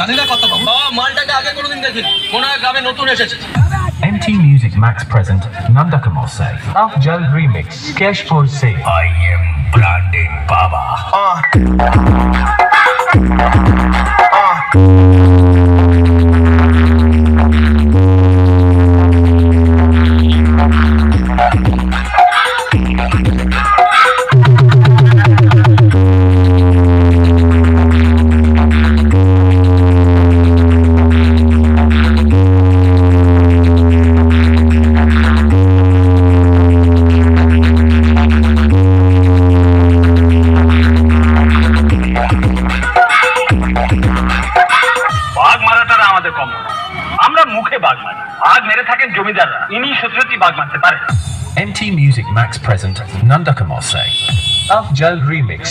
জানি না কত বাবু। মালটাকে আগে কোনোদিন দেখিনি, মনে হয় গ্রামে নতুন এসেছে। MT Music Max present Nanda Kamosai Afjal Remix Keshpur Se I am branded Baba বাঘ মারাটারা আমাদের কম না, আমরা মুখে বাঘ মারি। বাঘ মেরে থাকেন জমিদাররা, ইনি সত্যি সত্যি বাঘ মারতে পারে। MT Music Max present Nanda Kamosai Afjal Remix